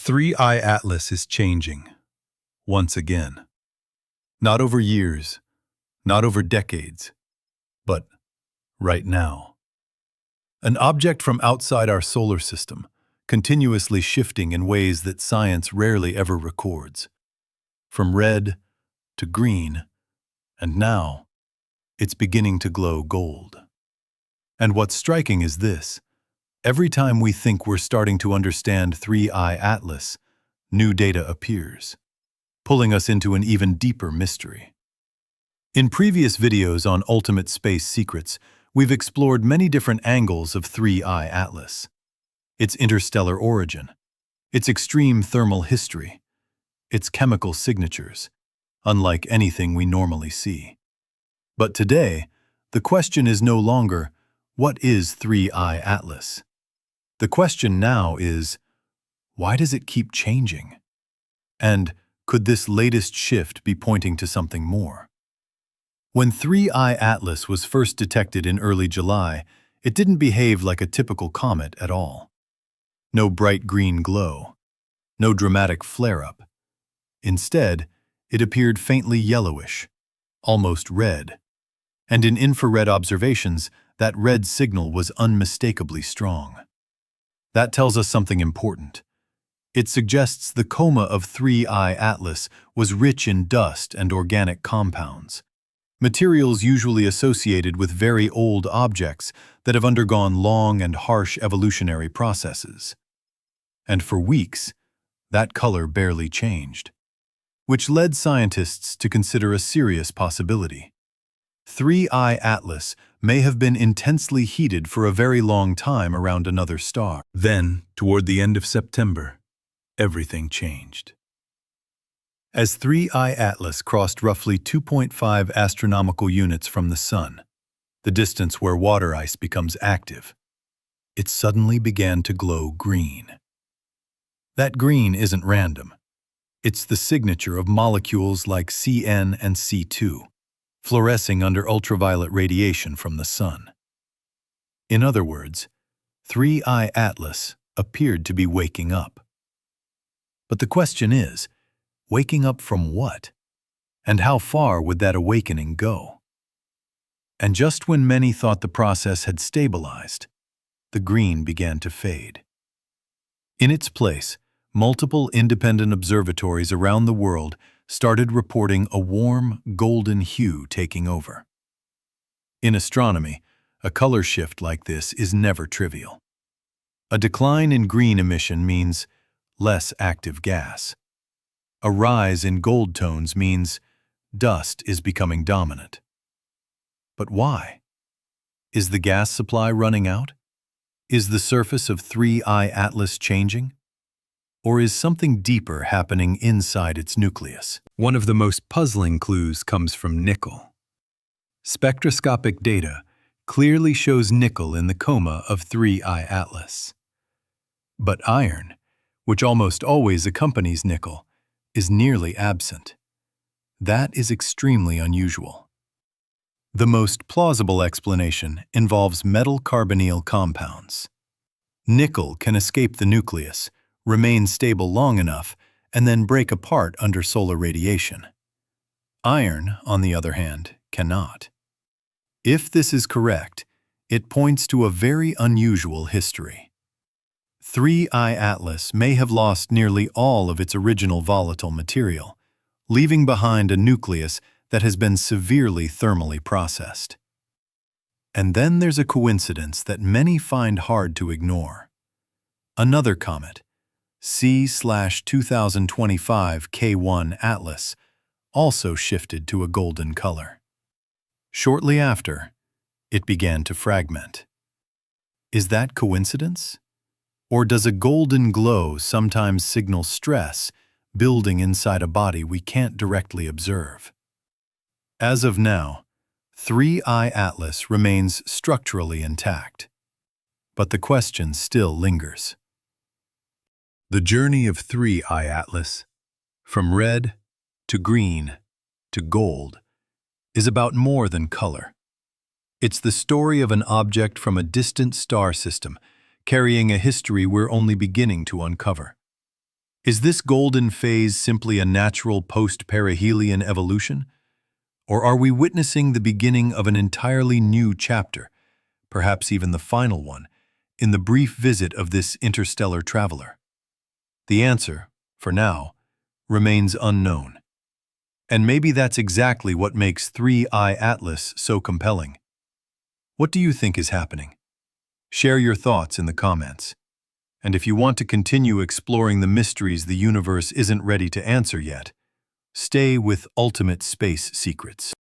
3-Eye Atlas is changing, once again. Not over years, not over decades, but right now. An object from outside our solar system, continuously shifting in ways that science rarely ever records. From red to green, and now it's beginning to glow gold. And what's striking is this. Every time we think we're starting to understand 3-Eye Atlas, new data appears, pulling us into an even deeper mystery. In previous videos on ultimate space secrets, we've explored many different angles of 3-Eye Atlas. Its interstellar origin, its extreme thermal history, its chemical signatures, unlike anything we normally see. But today, the question is no longer, what is 3-Eye Atlas? The question now is, why does it keep changing? And could this latest shift be pointing to something more? When 3-Eye Atlas was first detected in early July, it didn't behave like a typical comet at all. No bright green glow, no dramatic flare-up. Instead, it appeared faintly yellowish, almost red. And in infrared observations, that red signal was unmistakably strong. That tells us something important. It suggests the coma of 3-Eye Atlas was rich in dust and organic compounds, materials usually associated with very old objects that have undergone long and harsh evolutionary processes. And for weeks, that color barely changed, which led scientists to consider a serious possibility. 3-Eye Atlas may have been intensely heated for a very long time around another star. Then, toward the end of September, everything changed. As 3-Eye Atlas crossed roughly 2.5 astronomical units from the Sun, the distance where water ice becomes active, it suddenly began to glow green. That green isn't random. It's the signature of molecules like Cn and C2, fluorescing under ultraviolet radiation from the Sun. In other words, 3-Eye Atlas appeared to be waking up. But the question is, waking up from what? And how far would that awakening go? And just when many thought the process had stabilized, the green began to fade. In its place, multiple independent observatories around the world started reporting a warm, golden hue taking over. In astronomy, a color shift like this is never trivial. A decline in green emission means less active gas. A rise in gold tones means dust is becoming dominant. But why? Is the gas supply running out? Is the surface of 3-Eye Atlas changing? Or is something deeper happening inside its nucleus? One of the most puzzling clues comes from nickel. Spectroscopic data clearly shows nickel in the coma of 3-Eye Atlas. But iron, which almost always accompanies nickel, is nearly absent. That is extremely unusual. The most plausible explanation involves metal carbonyl compounds. Nickel can escape the nucleus, remain stable long enough, and then break apart under solar radiation. Iron, on the other hand, cannot. If this is correct, it points to a very unusual history. 3-Eye Atlas may have lost nearly all of its original volatile material, leaving behind a nucleus that has been severely thermally processed. And then there's a coincidence that many find hard to ignore. Another comet, C/2025 K1 Atlas, also shifted to a golden color. Shortly after, it began to fragment. Is that coincidence? Or does a golden glow sometimes signal stress building inside a body we can't directly observe? As of now, 3-Eye Atlas remains structurally intact. But the question still lingers. The journey of 3-Eye Atlas, from red to green to gold, is about more than color. It's the story of an object from a distant star system carrying a history we're only beginning to uncover. Is this golden phase simply a natural post-perihelion evolution? Or are we witnessing the beginning of an entirely new chapter, perhaps even the final one, in the brief visit of this interstellar traveler? The answer, for now, remains unknown. And maybe that's exactly what makes 3i Atlas so compelling. What do you think is happening? Share your thoughts in the comments. And if you want to continue exploring the mysteries the universe isn't ready to answer yet, stay with Ultimate Space Secrets.